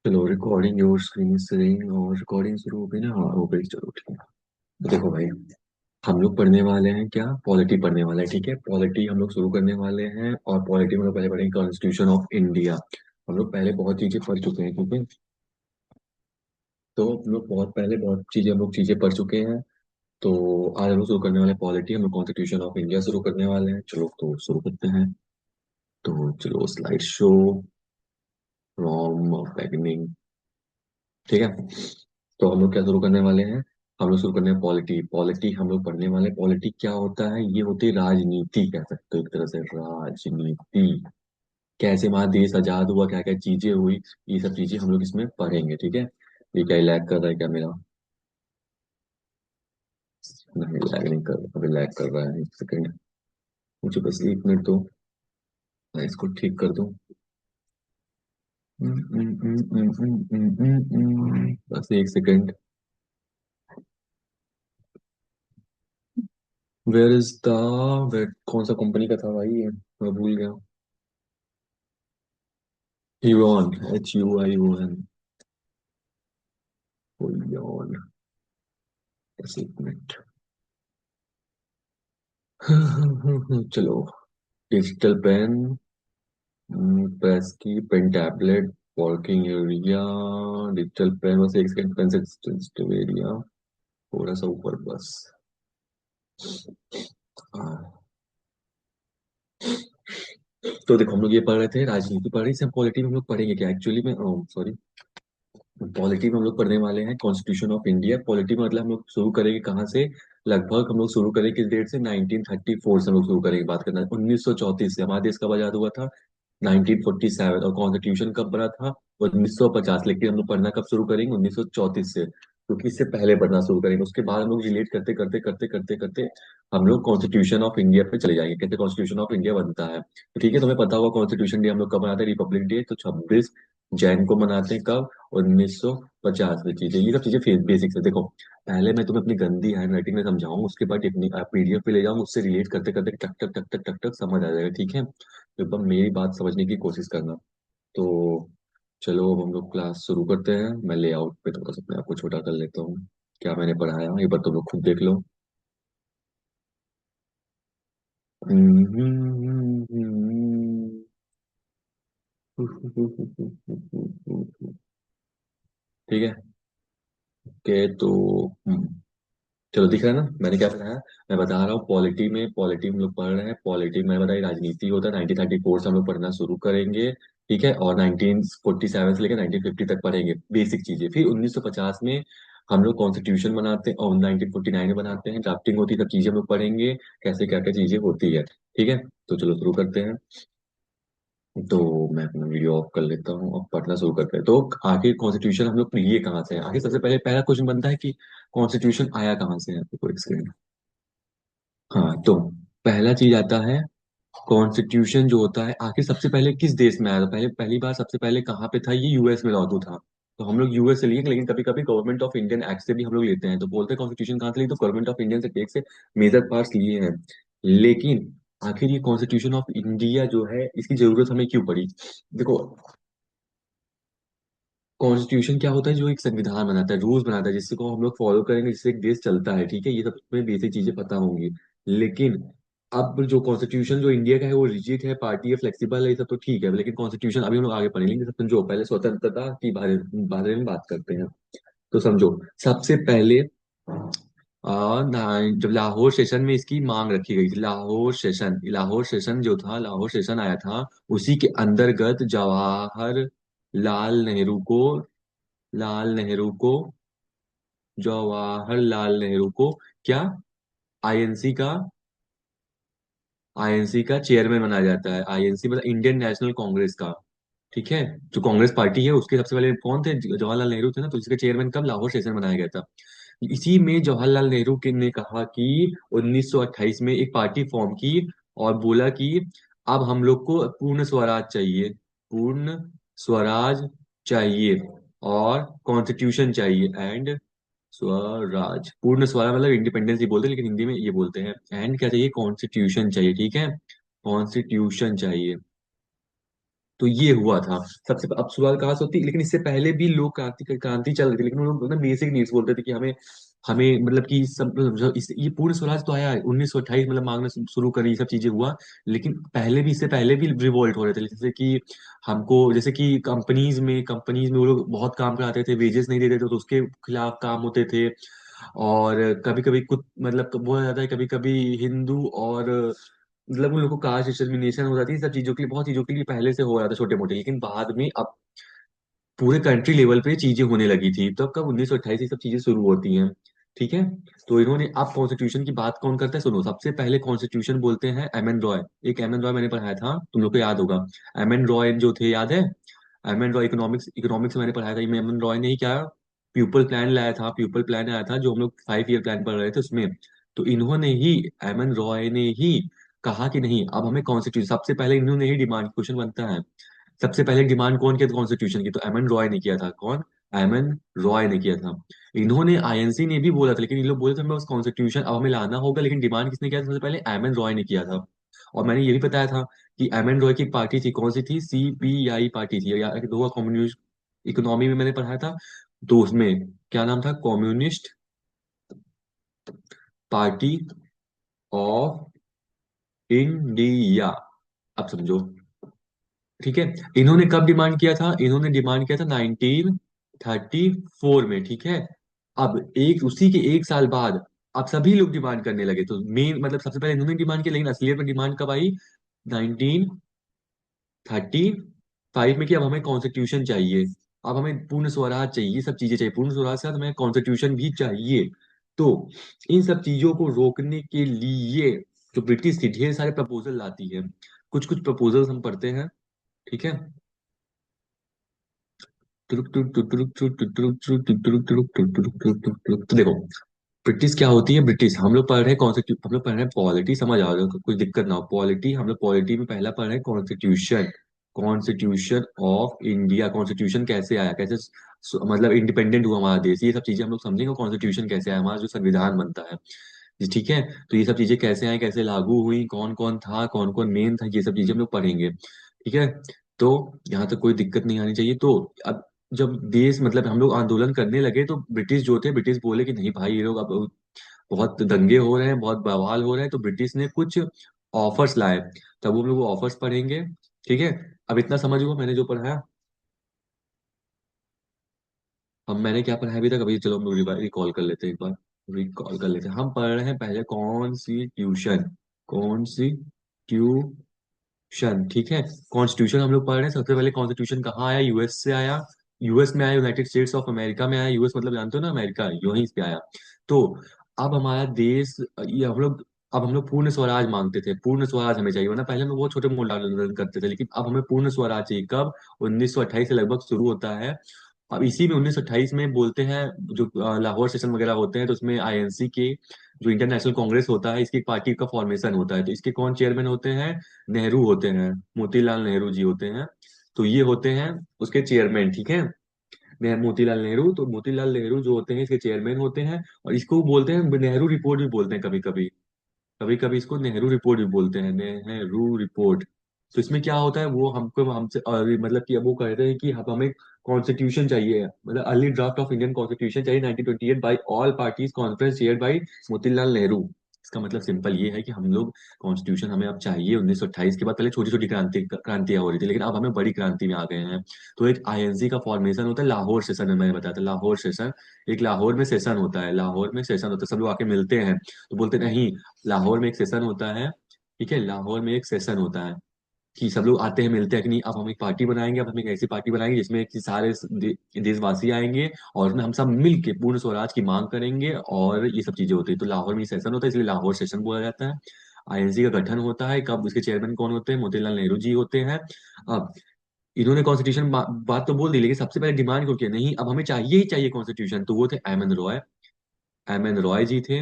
चलो recording your screen sharing और recording शुरू हो गई ना। हाँ हो गई, चलो ठीक है। तो देखो भाई, हम लोग पढ़ने वाले हैं क्या, पॉलिटी पढ़ने वाले हैं। ठीक है, पॉलिटी हम लोग शुरू करने वाले हैं और पॉलिटी में हम लोग पहले पढ़ेंगे कॉन्स्टिट्यूशन ऑफ इंडिया। हम लोग पहले बहुत चीजें पढ़ चुके हैं, ठीक है। तो हम लोग बहुत पहले बहुत चीजें हम लोग चीजें पढ़ चुके हैं। तो आज हम लोग शुरू करने वाले हैं पॉलिटी, हम लोग कॉन्स्टिट्यूशन ऑफ इंडिया शुरू करने वाले हैं। चलो तो शुरू करते हैं। तो चलो स्लाइड शो फ्रॉम बिगिनिंग। ठीक है, तो हम लोग क्या शुरू करने वाले हैं। हम लोग शुरू करने हैं पॉलिटी। पॉलिटी हम लोग पढ़ने वाले हैं। पॉलिटी क्या होता है, ये होती है राजनीति, कह सकते हो एक तरह से राजनीति। कैसे हमारा देश आजाद हुआ, क्या क्या चीजें हुई, ये सब चीजें हम लोग इसमें पढ़ेंगे। ठीक है, ये क्या लैग कर रहा है क्या मेरा? नहीं लैग नहीं कर रहा, अभी लैग कर रहा है, एक सेकंड। मुझे बस 1 मिनट दो, मैं इसको ठीक कर दूं। बस 1 second. Where is the, wait कौन सा कंपनी का था भाई ये, मैं भूल गया। Hyun, HUION। ह्यून, बस 1 मिनट। चलो, digital pen, press key, pen tablet, working area, digital pen, बस 1 सेकंड, पेन सेंसिटिव एरिया, थोड़ा सा ऊपर बस। हाँ, तो देखो हम लोग ये पढ़ रहे थे राजनीति पढ़ रहे थे, पॉलिटी में हम लोग पढ़ेंगे क्या एक्चुअली में, सॉरी। पॉलिटी में हम लोग पढ़ने वाले हैं कॉन्स्टिट्यूशन ऑफ इंडिया। पॉलिटी में मतलब हम लोग शुरू करेंगे कहाँ से, लगभग हम लोग शुरू करेंगे किस डेट से, 1934 से हम लोग शुरू करेंगे बात करना। 1934 से हमारा देश कब आजाद हुआ था, 1947। और कॉन्स्टिट्यूशन कब बना था, 1950। लेकिन हम लोग पढ़ना कब शुरू करेंगे, 1934 से, क्योंकि इससे पहले पढ़ना शुरू करेंगे। उसके बाद हम लोग रिलेट करते करते करते करते करते हम लोग कॉन्स्टिट्यूशन ऑफ इंडिया पे चले जाएंगे, कैसे कॉन्स्टिट्यूशन ऑफ इंडिया बनता है। तो ठीक है, तुम्हें पता होगा कॉन्स्टिट्यूशन डे हम लोग कब मनाते हैं, रिपब्लिक डे, तो 26 जैन को मनाते हैं। कब, 1950 में। चीजें ये सब चीजें बेसिक है, देखो। पहले मैं तुम्हें अपनी गंदी हैंड राइटिंग में समझाऊं, उसके बाद PDF पे ले जाऊं, उससे रिलेट करते करते टक टक टक टक टक टक समझ आ जाएगा, ठीक है। तो एकदम मेरी बात समझने की कोशिश करना। तो चलो अब हम लोग क्लास शुरू करते हैं। मैं लेआउट पे थोड़ा सा अपने आप को छोटा कर लेता हूँ। क्या मैंने पढ़ाया एक बार तुम लोग खुद देख लो। ठीक है, ओके तो चलो दिख रहा है ना मैंने क्या पढ़ाया। मैं बता रहा हूँ पॉलिटी में हम लोग पढ़ रहे हैं। पॉलिटी में बताइए राजनीति होता है, 1934 से हम लोग पढ़ना शुरू करेंगे। ठीक है, और 1947 से लेकर 1950 तक पढ़ेंगे बेसिक चीजें। फिर 1950 में हम लोग कॉन्स्टिट्यूशन बनाते हैं और 1949 में बनाते हैं, ड्राफ्टिंग होती है, सब चीजें हम लोग पढ़ेंगे कैसे क्या क्या चीजें होती है। ठीक है, तो चलो शुरू करते हैं। तो मैं अपना वीडियो ऑफ कर लेता हूँ और पढ़ना शुरू करते हैं। तो आखिर कॉन्स्टिट्यूशन हम लोग लिए कहाँ से हैं, आखिर सबसे पहले पहला क्वेश्चन बनता है कि कॉन्स्टिट्यूशन आया कहाँ से है। तो एक सेकंड। हाँ, तो पहला चीज आता है, कॉन्स्टिट्यूशन जो होता है आखिर सबसे पहले किस देश में आया था, पहले पहली बार सबसे पहले कहाँ पे था, ये US में लागू था। तो हम लोग US से लिए, लेकिन कभी कभी गवर्नमेंट ऑफ इंडियन एक्ट से भी हम लोग लेते हैं। तो बोलते हैं कॉन्स्टिट्यूशन कहाँ से लिए, तो गवर्नमेंट ऑफ इंडियन से एक्ट से मेजर पार्ट्स लिए हैं। लेकिन आखिर ये कॉन्स्टिट्यूशन ऑफ इंडिया जो है, इसकी जरूरत हमें क्यों पड़ी। देखो, कॉन्स्टिट्यूशन क्या होता है, जो एक संविधान बनाता है, रूल्स बनाता है, जिसको हम लोग फॉलो करेंगे, जिससे एक देश चलता है। ठीक है, ये सब में बेसिक चीजें पता होंगी। लेकिन अब जो कॉन्स्टिट्यूशन जो इंडिया का है वो रिजिड है, पार्टी है, फ्लेक्सिबल है, ये सब तो ठीक है। लेकिन कॉन्स्टिट्यूशन अभी हम लोग आगे पढ़ लेंगे। सब समझो, पहले स्वतंत्रता की बारे में बात करते हैं। तो समझो, सबसे पहले जब लाहौर सेशन में इसकी मांग रखी गई थी, लाहौर सेशन जो था, लाहौर सेशन आया था, उसी के अंतर्गत लाल नेहरू को लाल नेहरू को जवाहरलाल नेहरू को क्या, आईएनसी का आईएनसी का चेयरमैन बनाया जाता है। आईएनसी मतलब इंडियन नेशनल कांग्रेस का। ठीक है, जो कांग्रेस पार्टी है उसके सबसे पहले कौन थे, जवाहरलाल नेहरू थे ना। तो इसका चेयरमैन कब, लाहौर सेशन बनाया गया था। इसी में जवाहरलाल नेहरू ने कहा कि 1928 में एक पार्टी फॉर्म की और बोला कि अब हम लोग को पूर्ण स्वराज चाहिए, पूर्ण स्वराज चाहिए, और कॉन्स्टिट्यूशन चाहिए। एंड स्वराज, पूर्ण स्वराज मतलब इंडिपेंडेंस ही बोलते हैं, लेकिन हिंदी में ये बोलते हैं। एंड क्या चाहिए, कॉन्स्टिट्यूशन चाहिए। ठीक है, कॉन्स्टिट्यूशन चाहिए। तो ये हुआ था सबसे। अब शुरुआत कहाँ से होती, लेकिन इससे पहले भी लोग क्रांति क्रांति चल रही थी, लेकिन उन लोग ना बेसिक नीड्स बोलते थे कि हमें हमें मतलब कि सब ये पूर्ण स्वराज तो आया है 1928, मतलब मांगना शुरू करी, ये सब चीजें हुआ। लेकिन पहले भी, इससे पहले भी रिवोल्ट हो रहे थे, जैसे कि हमको, जैसे कि कंपनीज में वो लोग बहुत काम कराते थे, वेजेस नहीं देते थे, तो उसके खिलाफ काम होते थे। और कभी कभी कुछ मतलब बोला जाता है, कभी कभी हिंदू और मतलब उन लोगों को कास्ट डिस्क्रिमिनेशन हो जाती है, सब चीजों के लिए, बहुत चीजं के लिए पहले से हो रहा था छोटे मोटे, लेकिन बाद में अब पूरे कंट्री लेवल पे चीजें होने लगी थी। तो अब कब 1928 ये सब चीजें शुरू होती हैं। ठीक है। तो इन्होंने, अब कॉन्स्टिट्यूशन की बात कौन करता है, सुनो, सबसे पहले कॉन्स्टिट्यूशन बोलते हैं एम एन रॉय। एक एम एन रॉय मैंने पढ़ाया था, तुम लोग को याद होगा। एम एन रॉय जो थे, याद है? M N Roy, economics economics मैंने पढ़ाया था। एम एन रॉय ने ही क्या, प्यूपल प्लान लाया था, प्यूपल प्लान आया था जो हम लोग 5 ईयर प्लान पढ़ रहे थे उसमें। तो इन्होंने ही, एम एन रॉय ने ही कहा कि नहीं, अब हमें कॉन्स्टिट्यूशन, सबसे पहले इन्होंने ही डिमांड, क्वेश्चन बनता है, सबसे पहले डिमांड कौन किया था कॉन्स्टिट्यूशन की, तो एम एन रॉय ने किया था। कौन? एम एन रॉय ने किया था। इन्होंने, आईएनसी ने भी बोला था, लेकिन इन लोग बोले थे हमें उस कॉन्स्टिट्यूशन अब हमें लाना होगा, लेकिन डिमांड किसने किया था सबसे पहले? एम एन रॉय ने किया था। और मैंने ये भी बताया था कि एम एन रॉय की एक पार्टी थी, कौन सी थी? सीपीआई पार्टी थी, या दो कम्युनिस्ट, इकोनॉमी में मैंने पढ़ा था। तो उसमें क्या नाम था? Communist party of India. अब समझो। ठीक है। इन्होंने कब डिमांड किया था? इन्होंने डिमांड किया था 1934 में। ठीक है। अब एक, उसी के एक साल बाद अब सभी लोग डिमांड करने लगे। तो मेन मतलब सबसे पहले इन्होंने डिमांड किया, लेकिन असलियत में डिमांड कब आई? 1935 में, कि अब हमें कॉन्स्टिट्यूशन चाहिए, अब हमें पूर्ण स्वराज चाहिए, ये सब चीजें चाहिए, पूर्ण स्वराज के साथ हमें कॉन्स्टिट्यूशन भी चाहिए। तो इन सब चीजों को रोकने के लिए जो ब्रिटिश थी, ढेर सारे प्रपोजल लाती है। कुछ कुछ प्रपोजल्स हम पढ़ते हैं। ठीक है। तो देखो, ब्रिटिश क्या होती है? ब्रिटिश, हम लोग पढ़ रहे हैं कॉन्स्टिट्यूशन, हम लोग पढ़ रहे हैं पॉलिटी, समझ आ रहा है, कुछ दिक्कत ना हो। पॉलिटी, हम लोग पॉलिटी में पहला पढ़ रहे हैं constitution. Constitution of India, constitution कैसे आया, कैसे मतलब इंडिपेंडेंट हुआ हमारा देश, ये सब चीजें हम लोग समझेंगे। कॉन्स्टिट्यूशन कैसे आया, हमारा जो संविधान बनता है। जी, ठीक है। तो ये सब चीजें कैसे आई, कैसे लागू हुई, कौन कौन था, कौन कौन मेन था, ये सब चीजें हम लोग पढ़ेंगे। ठीक है। तो यहाँ तक कोई दिक्कत नहीं आनी चाहिए। तो अब जब देश, मतलब हम लोग आंदोलन करने लगे, तो ब्रिटिश जो थे, ब्रिटिश बोले कि नहीं भाई, ये लोग अब बहुत दंगे हो रहे हैं, बहुत बवाल हो रहे हैं, तो ब्रिटिश ने कुछ ऑफर्स लाए। तब हम लोग वो ऑफर्स पढ़ेंगे। ठीक है। अब इतना समझ हुआ मैंने जो पढ़ाया। अब मैंने क्या पढ़ाया अभी तक, अभी चलो हम लोग रिकॉल कर लेते हैं एक बार। रिकॉल कर लेते हैं। हम पढ़ रहे हैं पहले कॉन्स्टिट्यूशन। कॉन्स्टिट्यूशन। ठीक है। कॉन्स्टिट्यूशन हम लोग पढ़ रहे हैं। सबसे पहले कॉन्स्टिट्यूशन कहाँ आया? यूएस से आया। यूएस में आया, यूनाइटेड स्टेट्स ऑफ अमेरिका में आया। यूएस मतलब जानते हो ना, अमेरिका, वहीं पे आया। तो अब हमारा देश, ये हम लोग पूर्ण स्वराज मांगते थे, पूर्ण स्वराज हमें चाहिए, वरना पहले हम लोग बहुत छोटे मोटे आंदोलन करते थे, लेकिन अब हमें पूर्ण स्वराज चाहिए। कब? 1928 से लगभग शुरू होता है। अब इसी में 1928 में बोलते हैं, जो लाहौर सेशन वगैरह होते हैं, तो उसमें आईएनसी के, जो इंटरनेशनल कांग्रेस होता है, इसकी पार्टी का फॉर्मेशन होता है। तो इसके कौन चेयरमैन होते हैं? नेहरू होते हैं, मोतीलाल नेहरू जी होते हैं। तो ये होते हैं उसके चेयरमैन। ठीक है। मोतीलाल नेहरू, तो मोतीलाल नेहरू जो होते हैं इसके चेयरमैन होते हैं। और इसको बोलते हैं नेहरू रिपोर्ट भी बोलते हैं कभी कभी। कभी कभी इसको नेहरू रिपोर्ट भी बोलते हैं, नेहरू रिपोर्ट। तो इसमें क्या होता है, वो हमको हमसे मतलब कि अब वो कहते हैं कि अब हमें कॉन्स्टिट्यूशन चाहिए, मतलब early draft of Indian constitution चाहिए 1928 by all parties conference chaired by Motilal Nehru. इसका मतलब सिंपल ये है कि हम लोग, कॉन्स्टिट्यूशन हमें अब चाहिए 1928 के बाद। पहले छोटी छोटी क्रांतियां हो रही थी, लेकिन अब हमें बड़ी क्रांति में आ गए हैं। तो एक आईएनसी का फॉर्मेशन होता है, लाहौर सेशन में, मैंने बताया था लाहौर सेशन। एक लाहौर में सेशन होता है, लाहौर में सेशन होता है, सब लोग आके मिलते हैं। तो बोलते नहीं, लाहौर में एक सेशन होता है। ठीक है। लाहौर में एक सेशन होता है कि सब लोग आते हैं, मिलते हैं कि नहीं, अब हम एक पार्टी बनाएंगे, अब हम एक ऐसी पार्टी बनाएंगे जिसमें कि सारे देशवासी आएंगे, और उसमें हम सब मिल के पूर्ण स्वराज की मांग करेंगे, और ये सब चीजें होती है। तो लाहौर में सेशन होता है, इसलिए लाहौर सेशन बोला जाता है। आईएनसी का गठन होता है कब? उसके चेयरमैन कौन होते हैं? मोतीलाल नेहरू जी होते हैं। अब इन्होंने कॉन्स्टिट्यूशन बात तो बोल दी, लेकिन सबसे पहले डिमांड क्यों किया, नहीं अब हमें चाहिए ही चाहिए कॉन्स्टिट्यूशन, तो वो थे M N Roy. M N Roy ji थे।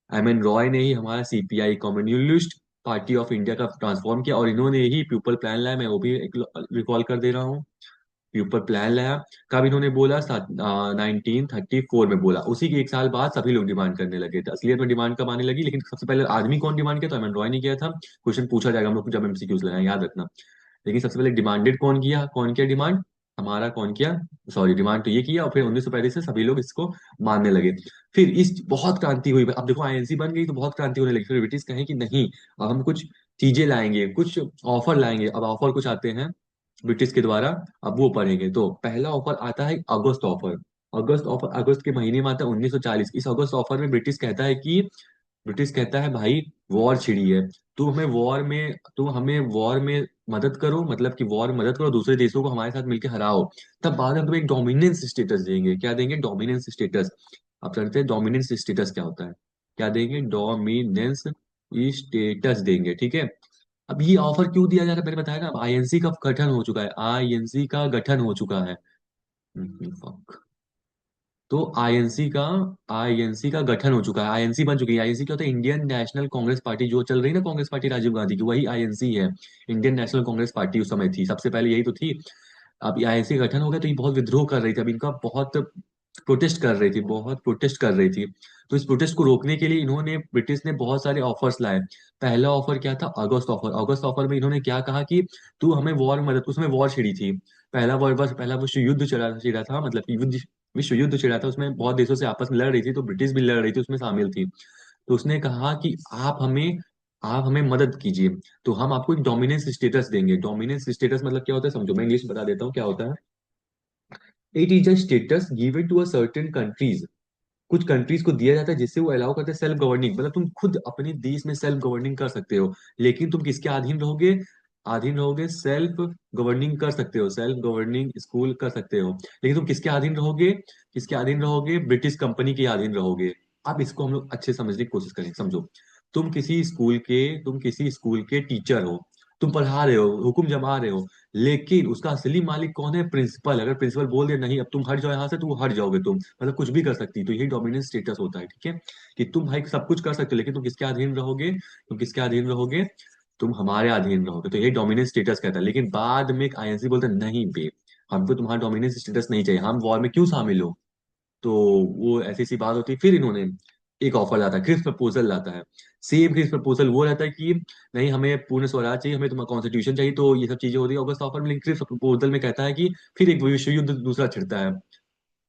एम एन रॉय ने ही हमारा CPI, communist party of India का ट्रांसफॉर्म किया, और इन्होंने ही पीपल प्लान लाया। मैं वो भी रिकॉल कर दे रहा हूँ। पीपल प्लान लाया। कब इन्होंने बोला? 1934 में बोला। उसी के एक साल बाद सभी लोग डिमांड करने लगे थे। असलियत में डिमांड कब आने लगी, लेकिन सबसे पहले आदमी कौन डिमांड किया? तो एम एन रॉय ने किया था। क्वेश्चन पूछा जाएगा हम लोग को जब एमसीक्यूज लगाए, याद रखना। लेकिन सबसे पहले डिमांडेड कौन किया डिमांड, हमारा कौन किया, सॉरी डिमांड तो ये किया, और फिर 1935 से सभी लोग इसको मानने लगे। फिर इस बहुत क्रांति हुई, अब देखो आईएनसी बन गई तो बहुत क्रांति होने लगी। फिर ब्रिटिश कहे कि नहीं, अब हम कुछ चीजें लाएंगे, कुछ ऑफर लाएंगे। अब ऑफर कुछ आते हैं ब्रिटिश के द्वारा, अब वो पढ़ेंगे। तो पहला ऑफर आता है अगस्त ऑफर। अगस्त ऑफर अगस्त के महीने में आता है 1940। इस अगस्त ऑफर में ब्रिटिश कहता है भाई वॉर छिड़ी है, तू हमें वॉर में मदद करो, मतलब कि वॉर में मदद करो, दूसरे देशों को हमारे साथ मिलकर हराओ। तब बाद में हम तुम्हें एक डोमिनेंस स्टेटस देंगे। क्या देंगे? Dominance status. अब चलते हैं डोमिनेंस स्टेटस क्या होता है। क्या देंगे? डोमिनेंस स्टेटस देंगे, ठीक है। अब ये ऑफर क्यों दिया जा रहा है मैंने बताया ना, अब आईएनसी का गठन हो चुका है, आईएनसी का गठन हो चुका है। fuck। तो आईएनसी का गठन हो चुका है, आईएनसी बन चुकी है। आईएनसी क्या होता है? इंडियन नेशनल कांग्रेस पार्टी जो चल रही है ना, कांग्रेस पार्टी राजीव गांधी की, वही आईएनसी है। इंडियन नेशनल कांग्रेस पार्टी उस समय थी, सबसे पहले यही तो थी। अब आईएनसी का गठन हो गया तो ये बहुत विद्रोह कर रही थी, अब इनका बहुत प्रोटेस्ट कर रही थी, बहुत प्रोटेस्ट कर रही थी। तो इस प्रोटेस्ट को रोकने के लिए इन्होंने ब्रिटिश ने बहुत सारे ऑफर्स लाए। पहला ऑफर क्या था? अगस्त ऑफर। अगस्त ऑफर में इन्होंने क्या कहा कि तू हमें वॉर में मदद, उसमें वॉर छिड़ी थी। पहला विश्व युद्ध छिड़ा था, मतलब कि विश्व युद्ध छिड़ा था, उसमें बहुत देशों से आपस में लड़ रही थी, तो ब्रिटिश भी लड़ रही थी, उसमें शामिल थी। तो उसने कहा कि आप हमें मदद कीजिए, तो हम आपको एक डोमिनेंस स्टेटस देंगे। डोमिनेंस स्टेटस मतलब क्या होता है समझो, मैं इंग्लिश में बता देता हूँ क्या होता है। It is a status given to a certain countries. कुछ कंट्रीज को दिया जाता है जिससे वो अलाउ करते हैं सेल्फ गवर्निंग, मतलब तुम खुद अपने देश में सेल्फ गवर्निंग कर सकते हो। लेकिन तुम किसके अधीन रहोगे? सेल्फ गवर्निंग कर सकते हो, सेल्फ गवर्निंग स्कूल कर सकते हो, लेकिन तुम किसके अधीन रहोगे? ब्रिटिश कंपनी के अधीन रहोगे। अब इसको हम लोग अच्छे समझने की कोशिश करें, समझो। तुम किसी स्कूल के टीचर हो, तुम पढ़ा रहे हो, हुक्म जमा रहे हो, लेकिन उसका असली मालिक कौन है? प्रिंसिपल। अगर प्रिंसिपल बोल दे नहीं अब तुम हट जाओ यहाँ से, तो हट जाओगे तुम, मतलब कुछ भी कर सकती। तो यही डोमिनेंस स्टेटस होता है, ठीक है। कि तुम भाई सब कुछ कर सकते हो, लेकिन तुम किसके अधीन रहोगे? तुम हमारे अधीन रहोगे। तो यही डोमिनेंस स्टेटस कहता है। लेकिन बाद में एक आईएनसी बोलते हैं नहीं बे, हमको तुम्हारा डोमिनेंस स्टेटस नहीं चाहिए, हम वॉर में क्यों शामिल हो। तो वो ऐसी सी बात होती है। फिर इन्होंने एक ऑफर लाता है, क्रिप्स प्रपोजल लाता है। सेम क्रिप्स प्रपोजल वो रहता है कि नहीं हमें पूर्ण स्वराज चाहिए, हमें तुम्हारा कॉन्स्टिट्यूशन चाहिए, तो ये सब चीजें होती है अगस्त ऑफर में। लेकिन क्रिप्स प्रपोजल में कहता है कि फिर एक विश्व युद्ध दूसरा छिड़ता है।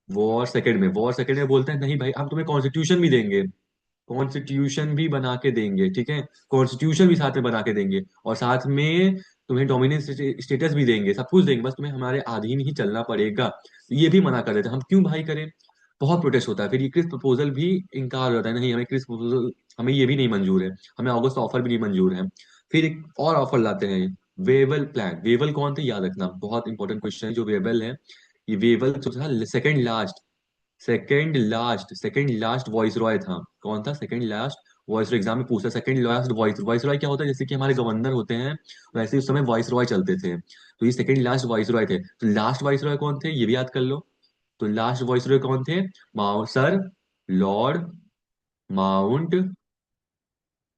वॉर सेकंड में बोलते हैं नहीं भाई हम तुम्हें कॉन्स्टिट्यूशन भी देंगे, कॉन्स्टिट्यूशन भी बना के देंगे, ठीक है। कॉन्स्टिट्यूशन भी साथ में बना के देंगे, और साथ में तुम्हें डोमिनेंस स्टेटस भी देंगे, सब कुछ देंगे, बस तुम्हें हमारे अधीन ही चलना पड़ेगा। ये भी मना कर देते हैं, हम क्यों भाई करें। बहुत प्रोटेस्ट होता है, फिर ये क्रिस प्रपोजल भी इनकार हो जाता है, नहीं हमें क्रिस प्रपोजल, हमें ये भी नहीं मंजूर है, हमें अगस्त ऑफर भी नहीं मंजूर है। फिर एक और ऑफर लाते हैं, वेवल प्लान। वेवल कौन थे याद रखना, बहुत इंपॉर्टेंट क्वेश्चन है जो वेवल है। ये वेवल जो था सेकंड लास्ट वॉइस रॉय था। कौन था second last voice Roy? Exam में पूछा सेकंड लास्ट वॉइस रॉय क्या होता है, जैसे कि हमारे गवर्नर होते हैं, वैसे उस समय वॉइस रॉय चलते थे। तो ये सेकंड लास्ट वॉइस रॉय थे। तो लास्ट वॉइस रॉय कौन थे ये भी याद कर लो। तो लास्ट वॉइस रॉय कौन थे? माउ सर लॉर्ड माउंट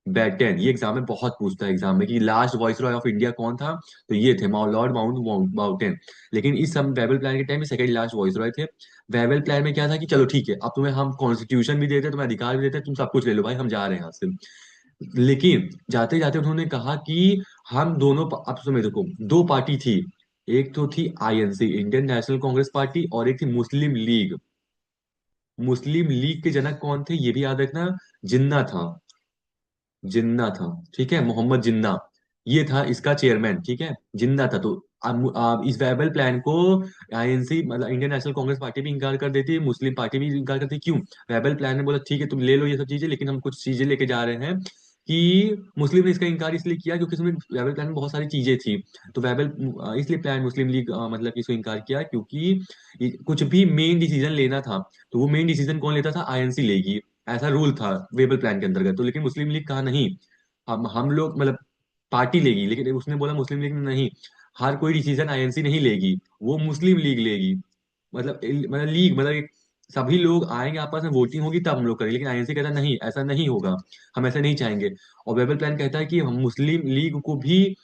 बैटन। ये एग्जाम में बहुत पूछता है एग्जाम में कि last viceroy of India कौन था। तो ये थे लॉर्ड माउंट माउंटेन। लेकिन इस सब वेबल प्लान के टाइम में सेकंड लास्ट वॉइस रॉय थे। वेबल प्लान में क्या था कि चलो ठीक है अब तुम्हें हम कॉन्स्टिट्यूशन भी देते, तुम्हें अधिकार भी देते, तुम सब कुछ ले लो भाई, हम जा रहे हैं यहाँ से। लेकिन जाते जाते उन्होंने कहा कि हम दोनों अब तुम्हें देखो, दो पार्टी थी। एक तो थी INC, Indian national Congress party, और एक थी मुस्लिम लीग। मुस्लिम लीग के जनक कौन थे ये भी याद रखना, जिन्ना था। जिन्ना था, ठीक है, मोहम्मद जिन्ना। ये था इसका चेयरमैन, ठीक है, जिन्ना था। तो अब इस वेबल प्लान को आईएनसी मतलब इंडियन नेशनल कांग्रेस पार्टी भी इंकार कर देती है, मुस्लिम पार्टी भी इंकार करती है। क्यों? वेबल प्लान ने बोला ठीक है तुम ले लो ये सब चीजें, लेकिन हम कुछ चीजें लेके जा रहे हैं। कि मुस्लिम ने इसका इंकार इसलिए किया क्योंकि इसमें वेबल प्लान में बहुत सारी चीजें थी। तो इसलिए प्लान मुस्लिम लीग मतलब कि इसको इंकार किया, क्योंकि कुछ भी मेन डिसीजन लेना था तो वो मेन डिसीजन कौन लेता था? आईएनसी लेगी, ऐसा रूल था वेबल प्लान के अंतर्गत। तो लेकिन मुस्लिम लीग कहा नहीं, हम लोग मतलब पार्टी लेगी, लेकिन उसने बोला मुस्लिम लीग ने नहीं, हर कोई डिसीजन आईएनसी नहीं लेगी, वो मुस्लिम लीग लेगी। मतलब लीग मतलब सभी लोग आएंगे आपस में वोटिंग होगी तब हम लोग करेंगे, लेकिन आईएनसी कहता है नहीं ऐसा नहीं होगा, हम ऐसा नहीं चाहेंगे। और वेबल प्लान कहता है कि हम मुस्लिम लीग को भी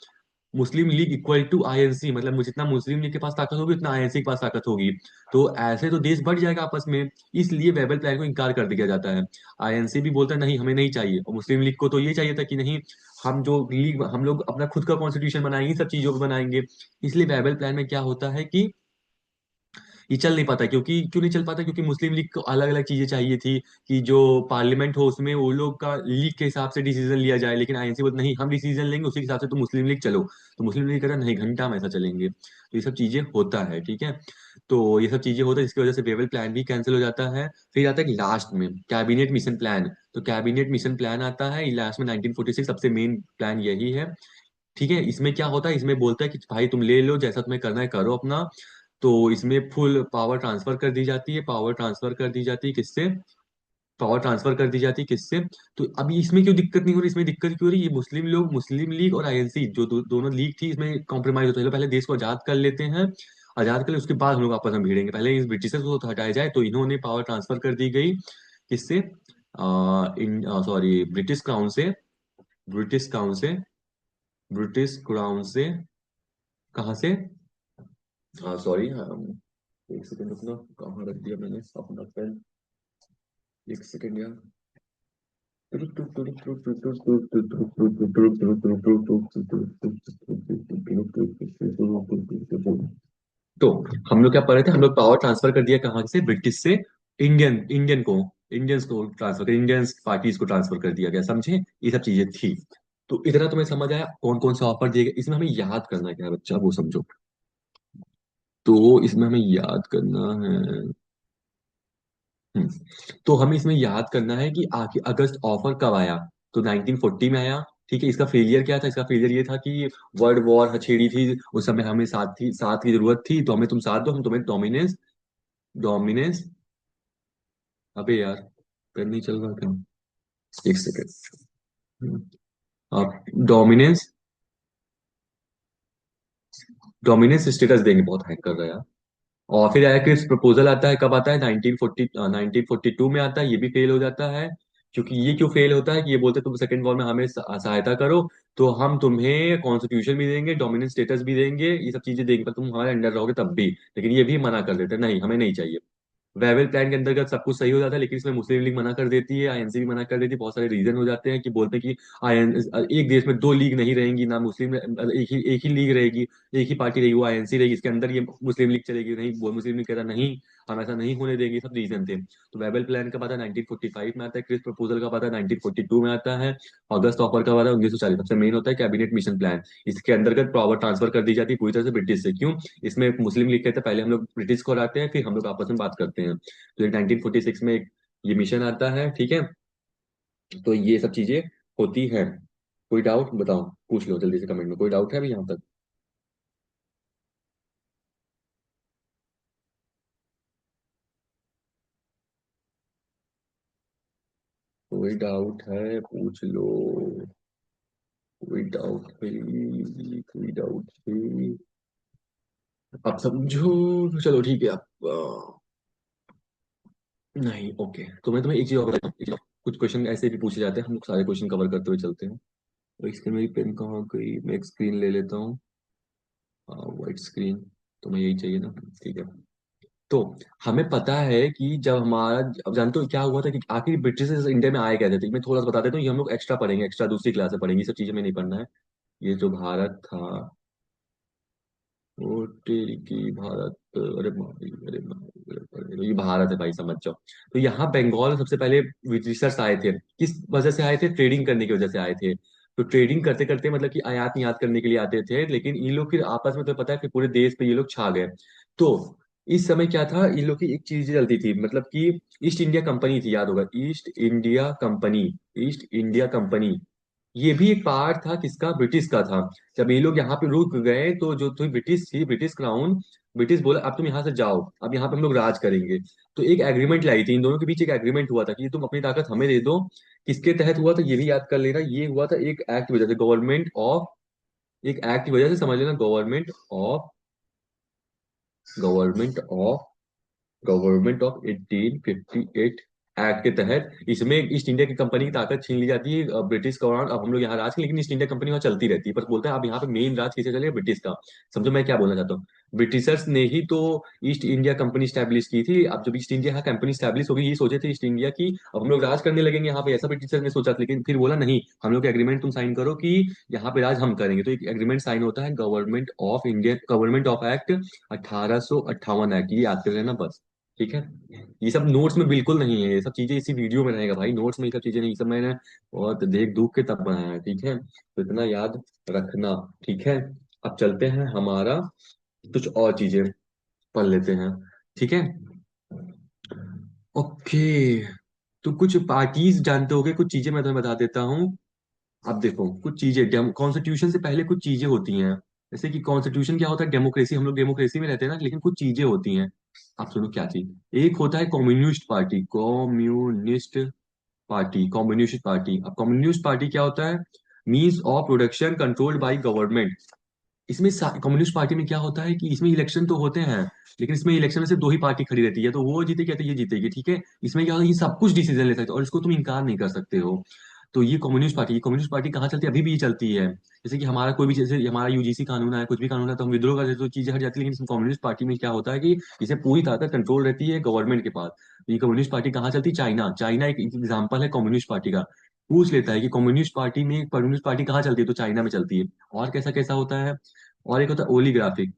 मुस्लिम लीग इक्वल टू आईएनसी, मतलब जितना मुस्लिम लीग के पास ताकत होगी उतना आईएनसी के पास ताकत होगी। तो ऐसे तो देश बढ़ जाएगा आपस में। इसलिए वेबल प्लान को इनकार कर दिया जाता है। आईएनसी भी बोलता है नहीं हमें नहीं चाहिए, और मुस्लिम लीग को तो ये चाहिए था कि नहीं, हम जो लीग हम लोग अपना खुद का कॉन्स्टिट्यूशन बनाएंगे, सब चीजों को बनाएंगे। इसलिए वेबल प्लान में क्या होता है कि ये चल नहीं पाता। क्यों नहीं चल पाता? क्योंकि मुस्लिम लीग को अलग अलग चीजें चाहिए थी, कि जो पार्लियामेंट हो उसमें वो लोग का लीग के हिसाब से डिसीजन लिया जाए, लेकिन आईएनसी बोलते नहीं हम डिसीजन लेंगे उसी के हिसाब से, तो मुस्लिम लीग चलो। तो मुस्लिम लीग कहता नहीं घंटा हम ऐसा चलेंगे। तो ये सब चीजें होता है, ठीक है। तो ये सब चीजें होता है जिसकी वजह से वेवल प्लान भी कैंसिल हो जाता है। फिर आता है लास्ट में कैबिनेट मिशन प्लान। तो कैबिनेट मिशन प्लान आता है लास्ट में 1946, सबसे मेन प्लान यही है, ठीक है। इसमें क्या होता है, इसमें बोलता है कि भाई तुम ले लो जैसा तुम्हें करना है करो अपना। तो इसमें फुल पावर ट्रांसफर कर दी जाती है, पावर ट्रांसफर कर दी जाती है किससे? पावर ट्रांसफर कर दी जाती है किससे? तो अभी इसमें क्यों दिक्कत नहीं हो रही, इसमें दिक्कत क्यों हो रही? ये मुस्लिम लोग, मुस्लिम लीग और आईएनसी जो दोनों लीग थी, इसमें कॉम्प्रोमाइज होता है। चलो पहले देश को आजाद कर लेते हैं, आजाद कर ले उसके बाद हम लोग आपस में भिड़ेंगे, पहले इस ब्रिटिशर्स को तो हटाया जाए। तो इन्होंने पावर ट्रांसफर कर दी गई किससे? इन सॉरी ब्रिटिश क्राउन से, ब्रिटिश क्राउन से, ब्रिटिश क्राउन से, कहाँ से? सॉरी, एक सेकंड रुकना, कहाँ रख दिया मैंने अपना पेन, एक सेकंड यार। तो हम लोग क्या पढ़ रहे थे, हम लोग पावर ट्रांसफर कर दिया कहाँ से? ब्रिटिश से इंडियन को, इंडियंस को ट्रांसफर कर, इंडियंस पार्टीज को ट्रांसफर कर दिया गया, समझे? ये सब चीजें थी। तो इतना तुम्हें समझ आया कौन कौन से ऑफर दिए गए? इसमें हमें याद करना क्या है बच्चा, वो समझो। तो इसमें हमें याद करना है, हम्म, तो हमें इसमें याद करना है कि आखिर अगस्त ऑफर कब आया? तो 1940 में आया, ठीक है। इसका फेलियर क्या था? इसका फेलियर ये था कि वर्ल्ड वॉर छेड़ी थी उस समय, हमें साथ की जरूरत थी, तो हमें तुम साथ दो, हम तुम्हें डोमिनेंस, डोमिनेंस, अबे यार पेन नहीं चल रहा क्या? एक सेकेंड। आप डोमिनेंस, डोमिनेंस स्टेटस देंगे, बहुत हैक कर रहा है यार। और फिर आया क्रिप्स प्रपोजल आता है, कब आता है? 1942 में आता है, ये भी फेल हो जाता है। क्योंकि ये क्यों फेल होता है कि ये बोलते हैं, तुम सेकंड वॉर में हमें सहायता करो, तो हम तुम्हें कॉन्स्टिट्यूशन भी देंगे, डोमिनेंट स्टेटस भी देंगे, ये सब चीजें देंगे, पर तुम हमारे अंडर रहोगे तब भी। लेकिन ये भी मना कर देते हैं, नहीं हमें नहीं चाहिए। वेवेल प्लान के अंतर्गत सब कुछ सही हो जाता है, लेकिन इसमें मुस्लिम लीग मना कर देती है, आईएनसी भी मना कर देती है। बहुत सारे रीजन हो जाते हैं कि बोलते हैं कि आईएन एक देश में दो लीग नहीं रहेंगी, ना मुस्लिम, एक ही लीग रहेगी, एक ही पार्टी रहेगी, वो आईएनसी रहेगी, इसके अंदर ये मुस्लिम लीग चलेगी नहीं। वो मुस्लिम लीग कहता नहीं हम ऐसा नहीं होने देंगे, सब रीजन थे। तो वेबल प्लान का पता 1945 में आता है, क्रिस प्रपोजल का पता 1942 में आता है, अगस्त ऑफर का पता 1940। सबसे मेन होता है कैबिनेट मिशन प्लान। इसके अंतर्गत पावर ट्रांसफर कर दी जाती है पूरी तरह से ब्रिटिश से। क्यों? इसमें मुस्लिम लीग कहते हैं पहले हम लोग ब्रिटिश को हराते हैं, फिर हम लोग आपस में बात करते हैं। तो 1946 में एक ये मिशन आता है, ठीक है। तो ये सब चीजें होती हैं। कोई डाउट बताओ, पूछ लो जल्दी से कमेंट में, कोई डाउट है अभी यहाँ तक? कोई डाउट है पूछ लो, कोई डाउट है, कोई डाउट है? आप समझो, चलो ठीक है। आप नहीं, ओके, तो मैं तुम्हें एक चीज और बताता हूँ, कुछ क्वेश्चन ऐसे भी पूछे जाते हैं, हम लोग सारे क्वेश्चन कवर करते हुए चलते हैं। और इसके मेरी पेन कहाँ गई? मैं एक स्क्रीन ले लेता हूँ, व्हाइट स्क्रीन, तो मैं यही चाहिए ना, ठीक है। तो हमें पता है कि जब हमारा, अब जानते हो क्या हुआ था कि आखिर ब्रिटिश इंडिया में आए कहते थे, मैं थोड़ा सा बता देता हूँ, ये हम लोग एक्स्ट्रा पढ़ेंगे, एक्स्ट्रा दूसरी क्लास में पढ़ेंगे, ये सब चीजें में नहीं पढ़ना है। ये जो भारत था, वो तेरी की भारत, अरे भाई अरे भाई, तो ये भारत है भाई, समझ जाओ। तो यहाँ बंगाल सबसे पहले ब्रिटिशर्स आए थे, किस वजह से आए थे? ट्रेडिंग करने की वजह से आए थे। तो ट्रेडिंग करते करते मतलब कि आयात निर्यात करने के लिए आते थे, लेकिन इन लोग फिर आपस में तो पता है फिर पूरे देश पे ये लोग छा गए। तो इस समय क्या था, इन लोग की एक चीज चलती थी, मतलब कि ईस्ट इंडिया कंपनी थी, याद होगा, east India company, east India company. ये भी एक पार्ट था किसका? ब्रिटिश का था। जब ये लोग यहाँ पे रुक गए, तो जो थी ब्रिटिश थी, ब्रिटिश क्राउन, ब्रिटिश बोला अब तुम यहाँ से जाओ, अब यहाँ पे हम लोग राज करेंगे। तो एक एग्रीमेंट लाई थी, इन दोनों के बीच एक एग्रीमेंट हुआ था कि तुम अपनी ताकत हमें दे दो। किसके तहत हुआ था ये भी याद कर लेना, ये हुआ था एक एक्ट की वजह से, गवर्नमेंट ऑफ, एक एक्ट की वजह से, समझ लेना, government of government of 1858 act के तहत इसमें ईस्ट इंडिया की कंपनी की ताकत छीन ली जाती है ब्रिटिश का। और अब हम लोग यहाँ राज करें, लेकिन ईस्ट इंडिया कंपनी वहाँ चलती रहती है। पर बोलते हैं अब यहाँ पे मेन राज किसे चलेगा, ब्रिटिश का। समझो मैं क्या बोलना चाहता हूँ। ब्रिटिशर्स ने ही तो ईस्ट इंडिया कंपनी स्टैब्लिश की थी। अब जब ईस्ट इंडिया कंपनी स्टैब्लिश होगी, ये सोचे थे ईस्ट इंडिया की अब हम लोग राज करने लगेंगे यहाँ पे, ऐसा ब्रिटिशर्स ने सोचा था। लेकिन फिर बोला नहीं, हम लोग एग्रीमेंट तुम साइन करो कि यहाँ पे राज हम करेंगे। तो एक एग्रीमेंट साइन होता है, गवर्नमेंट ऑफ एक्ट 1858 एक्ट, ये याद कर लेना बस। ठीक है। ये सब नोट्स में बिल्कुल नहीं है, ये सब चीजें इसी वीडियो में रहेगा भाई, नोट्स में ये सब चीजें नहीं, ये सब मैंने बहुत देख दूख के तब बनाया है। ठीक है, तो इतना याद रखना। ठीक है। अब चलते हैं हमारा कुछ और चीजें पढ़ लेते हैं। ठीक है। ओके। तो कुछ पार्टीज जानते होगे, कुछ चीजें मैं तुम्हें बता देता हूँ। अब देखो कुछ चीजें, कॉन्स्टिट्यूशन से पहले कुछ चीजें होती हैं। जैसे कि कॉन्स्टिट्यूशन क्या होता है, डेमोक्रेसी, हम लोग डेमोक्रेसी में रहते हैं ना, लेकिन कुछ चीजें होती हैं। आप सुनो क्या चीज। एक होता है कम्युनिस्ट पार्टी, कम्युनिस्ट पार्टी। अब कम्युनिस्ट पार्टी क्या होता है, means of production controlled by government. इसमें कम्युनिस्ट पार्टी में क्या होता है कि इसमें इलेक्शन तो होते हैं, लेकिन इसमें इलेक्शन में सिर्फ दो ही पार्टी खड़ी रहती है, तो वो जीतेगी या तो ये जीतेगी। ठीक है। इसमें क्या होता है, ये सब कुछ डिसीजन ले सकते हो और इसको तुम इनकार नहीं कर सकते हो। तो ये कम्युनिस्ट पार्टी कहाँ चलती है, अभी भी ये चलती है। जैसे कि हमारा कोई भी, जैसे हमारा यूजीसी कानून है, कुछ भी कानून है, तो हम विद्रोह कर देते तो चीजें हट जाती है। लेकिन इसमें कम्युनिस्ट पार्टी में क्या होता है कि इसे पूरी ताकत कंट्रोल रहती है गवर्नमेंट के पास। तो ये कम्युनिस्ट पार्टी कहाँ चलती है, चाइना। चाइना एक एग्जाम्पल है कम्युनिस्ट पार्टी का। पूछ लेता है कि कम्युनिस्ट पार्टी कहाँ चलती है, तो चाइना में चलती है। और कैसा कैसा होता है, और एक होता है ओलीग्राफिक।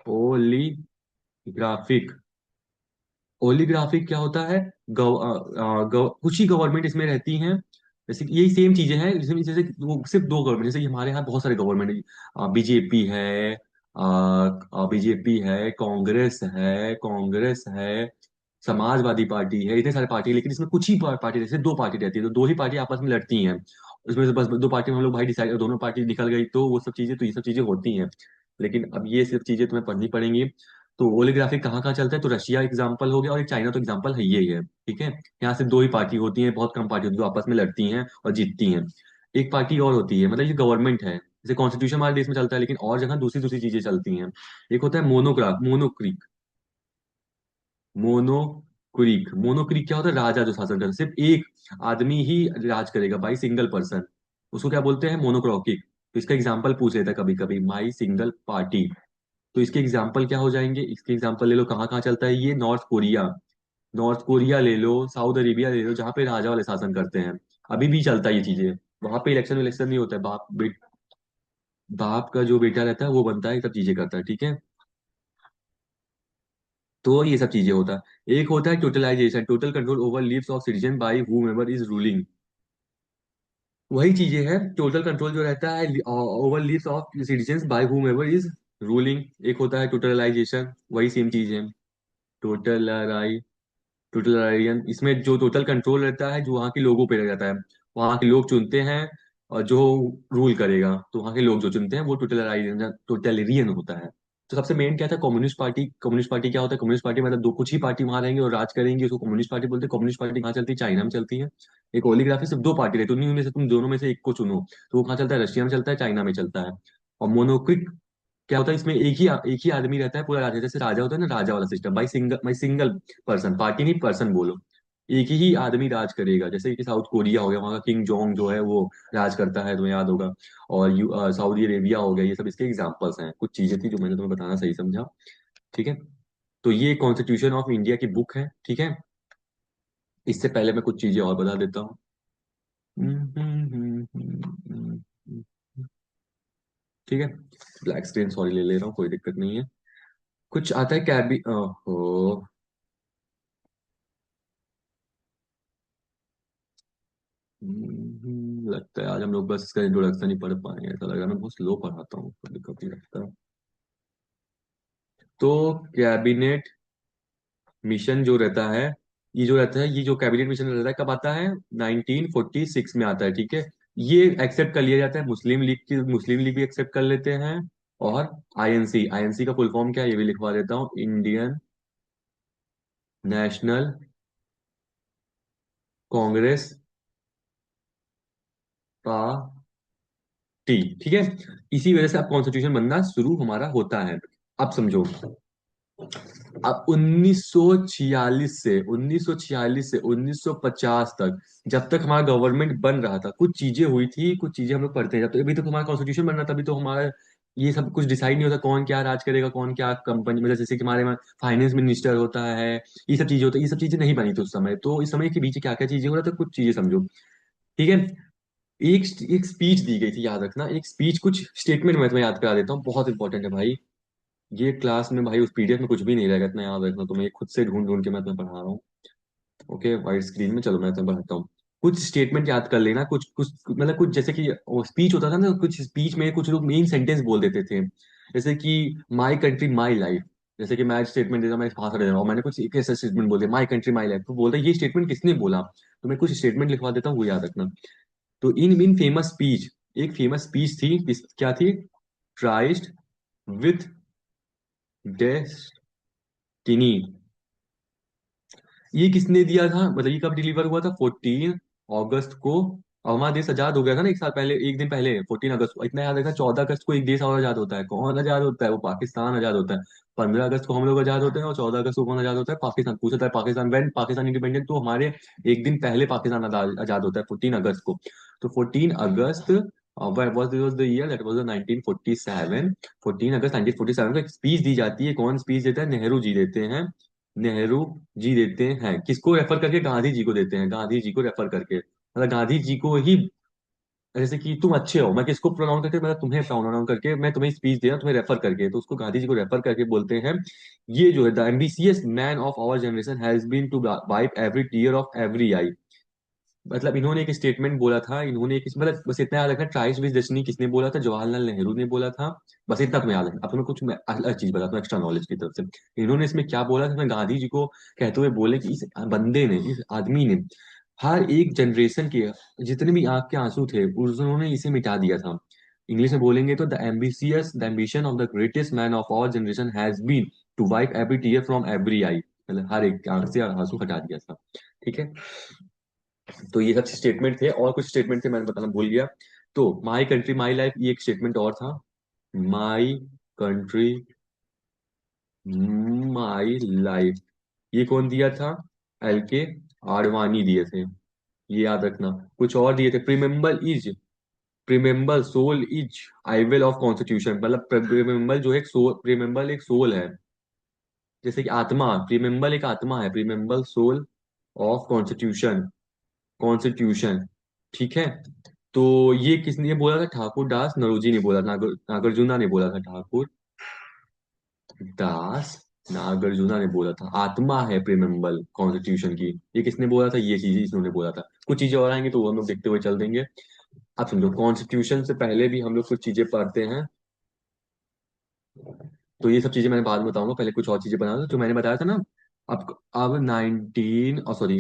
ओलीग्राफिक ओलीग्राफिक क्या होता है, कुछ ही गवर्नमेंट इसमें रहती हैं। जैसे कि यही सेम चीजें हैं, जिसमें जैसे वो सिर्फ दो गवर्नमेंट, जैसे कि हमारे यहाँ बहुत सारे गवर्नमेंट है, बीजेपी है, कांग्रेस है, समाजवादी पार्टी है, इतने सारे पार्टी है, लेकिन इसमें कुछ ही पार्टी, जैसे दो पार्टी रहती है, तो दो ही पार्टी आपस में लड़ती हैं। उसमें से बस दो पार्टी में हम लोग भाई डिसाइड, दोनों पार्टी निकल गई तो वो सब चीजें, तो ये सब चीजें होती हैं। लेकिन अब ये सब चीजें तुम्हें पढ़नी पड़ेंगी। तो ओलिग्राफिक कहाँ कहाँ चलता है, तो रशिया एग्जाम्पल हो गया, और एक चाइना तो एग्जाम्पल है ही है। ठीक है। यहाँ से दो ही पार्टी होती है, बहुत कम पार्टी होती है जो आपस में लड़ती हैं और जीतती हैं। एक पार्टी और होती है, मतलब ये गवर्नमेंट है, जैसे कॉन्स्टिट्यूशन हमारे देश में चलता है, लेकिन और जगह दूसरी दूसरी चीजें चलती हैं। एक होता है मोनोक्रीक क्या होता है, राजा जो शासन करता है, सिर्फ एक आदमी ही राज करेगा, बाई सिंगल पर्सन। उसको क्या बोलते हैं, मोनोक्रोकिक। तो इसका एग्जाम्पल पूछ लेता है कभी कभी, माई सिंगल पार्टी। तो इसके एग्जाम्पल क्या हो जाएंगे, इसके एग्जाम्पल ले लो कहाँ कहाँ चलता है ये, नॉर्थ कोरिया ले लो, साउथ अरेबिया ले लो, जहाँ पे राजा वाले शासन करते हैं। अभी भी चलता है ये चीजें। वहां पे इलेक्शन विलेक्शन नहीं होता है, बाप का जो बेटा रहता है वो बनता है, ये सब चीजें करता है। ठीक है। तो ये सब चीजें होता है। एक होता है totalization, total control over lives of citizen by whoever is ruling. वही चीजें हैं, टोटल कंट्रोल जो रहता है over lives of citizen by whoever is ruling. एक होता है टोटलाइजेशन, वही सेम चीज है। टोटल टोटल इसमें जो टोटल कंट्रोल रहता है, जो वहाँ के लोगों पे रह जाता है। वहाँ के लोग चुनते हैं और जो रूल करेगा, तो वहाँ के लोग जो चुनते हैं वो टोटलियन होता है। तो सबसे मेन क्या था, कम्युनिस्ट पार्टी क्या होता है, कम्युनिस्ट पार्टी मतलब दो कुछ ही पार्टी वहां रहेंगे और राज करेंगे, उसको कम्युनिस्ट पार्टी बोलते हैं। कम्युनिस्ट पार्टी कहाँ चलती है, चाइना में चलती है। एक ओलिग्राफी, सिर्फ दो पार्टी रहती है, उन्हीं में से तुम दोनों में से एक को चुनो। तो वो कहाँ चलता है, रशिया में चलता है, चाइना में चलता है। और मोनोक्रिक क्या होता है, इसमें एक ही आदमी रहता है पूरा राजा, जैसे राजा होता है ना, राजा वाला system, by single person, party नहीं पर्सन बोलो। एक ही आदमी राज करेगा, जैसे कि साउथ कोरिया हो गया, वहाँ का किंग जोंग जो है वो राज करता है, तुम्हें याद होगा। और सऊदी अरेबिया हो गया, ये सब इसके एग्जाम्पल्स हैं, कुछ चीजें थी जो मैंने तुम्हें बताना सही समझा। ठीक है। तो ये कॉन्स्टिट्यूशन ऑफ इंडिया की बुक है। ठीक है। इससे पहले मैं कुछ चीजें और बता देता हूँ। ठीक है। ब्लैक स्क्रीन सॉरी ले ले रहा हूँ, कोई दिक्कत नहीं है। कुछ आता है कैबी, ओहो। लगता है आज हम लोग बस इसका इंट्रोडक्शन ही पढ़ पाएंगे, ऐसा लग रहा है, मैं बहुत स्लो पढ़ाता हूँ, कभी कभी लगता है। तो कैबिनेट मिशन जो रहता है, ये जो कैबिनेट मिशन रहता है कब आता है, 1946 में आता है। ठीक है। ये एक्सेप्ट कर लिया जाता है, मुस्लिम लीग भी एक्सेप्ट कर लेते हैं। और आईएनसी का फुल फॉर्म क्या है, ये भी लिखवा देता हूँ, इंडियन नेशनल कांग्रेस पार्टी। ठीक है। इसी वजह से अब कॉन्स्टिट्यूशन बनना शुरू हमारा होता है। अब समझो, अब 1946 से 1950 तक, जब तक हमारा गवर्नमेंट बन रहा था, कुछ चीजें हुई थी, कुछ चीजें हम लोग पढ़ते हैं, तो अभी तक हमारा कॉन्स्टिट्यूशन बन रहा था, अभी तो हमारा ये सब कुछ डिसाइड नहीं होता कौन क्या राज करेगा, कौन क्या कंपनी, मतलब जैसे कि हमारे में फाइनेंस मिनिस्टर होता है, ये सब चीजें होती है, ये सब चीजें नहीं बनी थी उस समय। तो इस समय के बीच क्या क्या चीजें हो रहा था, कुछ चीजें समझो। ठीक है। एक एक स्पीच दी गई थी, याद रखना, एक स्पीच, कुछ स्टेटमेंट मैं तुम्हें याद करा देता हूँ, बहुत इंपॉर्टेंट है भाई। ये क्लास में भाई उस पीडीएफ में कुछ भी नहीं रहेगा, इतना याद रखना, तुम्हें खुद से ढूंढ ढूंढ के मैं तुम्हें पढ़ा रहा हूँ। ओके, वाइट स्क्रीन में, चलो मैं तुम्हें पढ़ाता हूँ। कुछ स्टेटमेंट याद कर लेना, कुछ कुछ मतलब कुछ, जैसे कि वो स्पीच होता था ना, कुछ स्पीच में कुछ लोग मेन सेंटेंस बोल देते थे, जैसे कि माई कंट्री माई लाइफ। जैसे कि मैं स्टेटमेंट देता हूँ, मैं भाषण दे रहा हूँ, मैंने कुछ एक ऐसा स्टेटमेंट बोल दिया, माई कंट्री माई लाइफ, तो बोलता है ये स्टेटमेंट किसने बोला, तो मैं कुछ स्टेटमेंट लिखवा देता हूँ, वो याद रखना। तो इन फेमस स्पीच, एक फेमस स्पीच थी, क्या थी? Tryst with destiny. ये किसने दिया था, मतलब ये कब डिलीवर हुआ था? 14 अगस्त को। और हमारा देश आजाद हो गया था ना, एक साल पहले, एक दिन पहले, 14 अगस्त को, इतना याद रखा। 14 अगस्त को एक देश और आजाद होता है, कौन आजाद होता है? वो पाकिस्तान आजाद होता है। 15 अगस्त को हम लोग आजाद होते हैं, और 14 अगस्त को कौन आजाद होता है? पाकिस्तान। पूछा था पाकिस्तान, वेन पाकिस्तान इंडिपेंडेंट, तो हमारे एक दिन पहले पाकिस्तान आजाद आजाद होता है, 14 अगस्त को। तो 14 अगस्त was the year, that was the 1947। 14 अगस्त 1947 को एक स्पीच दी जाती है, कौन स्पीच देता है? नेहरू जी देते हैं। नेहरू जी देते हैं, किसको रेफर करके? गांधी जी को देते हैं, गांधी जी को रेफर करके, मतलब गांधी जी को ही। जैसे कि तुम अच्छे हो, मैं किसको प्रोनाउंस करके, मतलब तुम्हें प्रोनाउंस करके, मैं तुम्हें स्पीच दे रहा हूं, तुम्हें रेफर करके, तो उसको गांधी जी को रेफर करके बोलते हैं। ये जो है, the ambitious man of our generation has been to wipe every tear of every eye. मतलब इन्होंने एक स्टेटमेंट बोला था, इन्होंने एक, मतलब बस इतना याद रखना, ट्राइस्ट विद डेस्टिनी किसने बोला था? जवाहरलाल नेहरू ने बोला था। बस इतना तुम्हें याद रखना। अब तुम्हें कुछ मैं अलग चीज बताता हूँ एक्स्ट्रा नॉलेज की तरफ से। इन्होंने इसमें क्या बोला था? मैं गांधी जी को कहते हुए बोले कि इस बंदे ने, इस आदमी ने हर एक जनरेशन के जितने भी आंख के आंसू थे, उन्होंने इसे मिटा दिया था। इंग्लिश में बोलेंगे तो the ambition of the greatest man of our generation has been to wipe every tear from every eye, मतलब हर एक आंख से आंसू हटा दिया था। ठीक है। तो ये सब स्टेटमेंट थे, और कुछ स्टेटमेंट थे मैंने बताना भूल गया। तो माई कंट्री माई लाइफ, ये एक स्टेटमेंट और था। माई कंट्री माई लाइफ, ये कौन दिया था? एल के आडवाणी दिए थे, ये याद रखना। कुछ और दिए थे, प्रिमेम्बल सोल इज आइवल ऑफ कॉन्स्टिट्यूशन, मतलब प्रिमेम्बल जो है, प्रिमेम्बल एक सोल है, जैसे कि आत्मा, प्रिमेम्बल एक आत्मा है, प्रिमेम्बल सोल ऑफ कॉन्स्टिट्यूशन, कॉन्स्टिट्यूशन। ठीक है। तो ये किसने बोला था? ठाकुर दास नरोजी ने बोला, नागार्जुना ने बोला था, ठाकुर दास नागार्जुना ने बोला था। आत्मा है प्रिमेम्बल कॉन्स्टिट्यूशन की, ये किसने बोला था? ये चीज इन्होंने बोला था। कुछ चीजें और आएंगी तो वो हम लोग देखते हुए चल देंगे। अब समझो, कॉन्स्टिट्यूशन से पहले भी हम लोग कुछ चीजें पढ़ते हैं, तो ये सब चीजें मैंने बाद में बताऊंगा, पहले कुछ और चीजें बना दो जो मैंने बताया था ना। अब 19 सॉरी,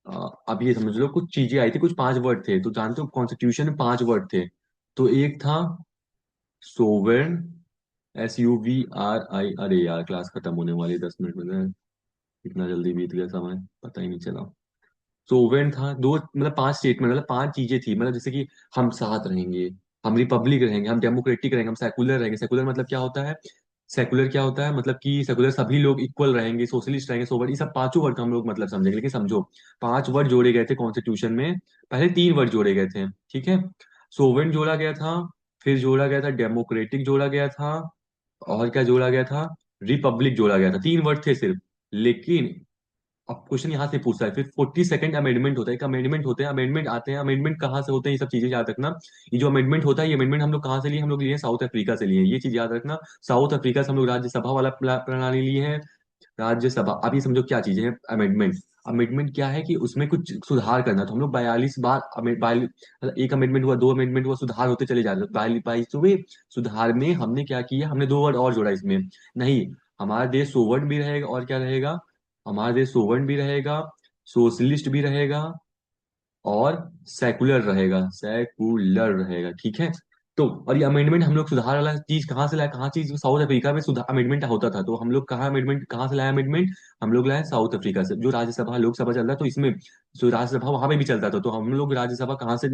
अब ये समझ लो, कुछ चीजें आई थी, कुछ 5 वर्ड थे, तो जानते हो कॉन्स्टिट्यूशन में 5 वर्ड थे। तो एक था सोवेर्न, SUVRI, अरे यार क्लास खत्म होने वाली 10 मिनट में, इतना जल्दी बीत गया समय, पता ही नहीं चला। सोवेन था, दो मतलब 5 स्टेटमेंट, मतलब 5 चीजें थी, मतलब जैसे कि हम साथ रहेंगे, हम रिपब्लिक रहेंगे, हम डेमोक्रेटिक रहेंगे, हम सेकुलर रहेंगे। सेकुलर मतलब क्या होता है? सेकुलर क्या होता है, मतलब कि सेकुलर सभी लोग इक्वल रहेंगे, सोशलिस्ट रहेंगे, सोवर, ये सब 5 वर्ड का हम लोग मतलब समझेंगे, लेकिन समझो 5 वर्ड जोड़े गए थे कॉन्स्टिट्यूशन में। पहले 3 वर्ड जोड़े गए थे, ठीक है। सोवेन जोड़ा गया था, फिर जोड़ा गया था डेमोक्रेटिक, जोड़ा गया था, और क्या जोड़ा गया था? रिपब्लिक जोड़ा गया था। 3 वर्ड थे सिर्फ। लेकिन अब क्वेश्चन यहाँ से पूछता है, फिर 42nd अमेंडमेंट होता है, एक अमेंडमेंट होते हैं, अमेंडमेंट आते हैं, अमेंडमेंट कहाँ से होते हैं, ये सब चीजें याद रखना। ये जो अमेंडमेंट होता है, ये अमेंडमेंट हम लोग कहाँ से लिए? हम लोग लिए साउथ अफ्रीका से लिए, ये चीज याद रखना। साउथ अफ्रीका से हम लोग राज्यसभा वाला प्रणाली लिए हैं, राज्यसभा। अब ये समझो क्या चीजें हैं अमेंडमेंट। अमेंडमेंट क्या है कि उसमें कुछ सुधार करना, तो हम लोग 42 बार मतलब एक अमेंडमेंट हुआ, 2 अमेंडमेंट हुआ, सुधार होते चले जा रहे, 42वें सुधार में हमने क्या किया? हमने 2 वर्ड और जोड़ा इसमें। नहीं, हमारा देश सोवर्न भी रहेगा, और क्या रहेगा? हमारा देश सोवर्न भी रहेगा, सोशलिस्ट भी रहेगा, और सेकुलर रहेगा, सेकुलर रहेगा, ठीक है। तो और ये अमेंडमेंट हम लोग सुधार वाला चीज कहाँ से लाए, कहाँ चीज साउथ अफ्रीका में सुधार अमेंडमेंट होता था, तो हम लोग कहाँ अमेंडमेंट कहाँ से लाए अमेंडमेंट, हम लोग लाए साउथ अफ्रीका से। जो राज्यसभा लोकसभा चल रहा है तो इसमें जो राज्यसभा वहां पे भी चलता था, तो हम लोग राज्यसभा कहाँ से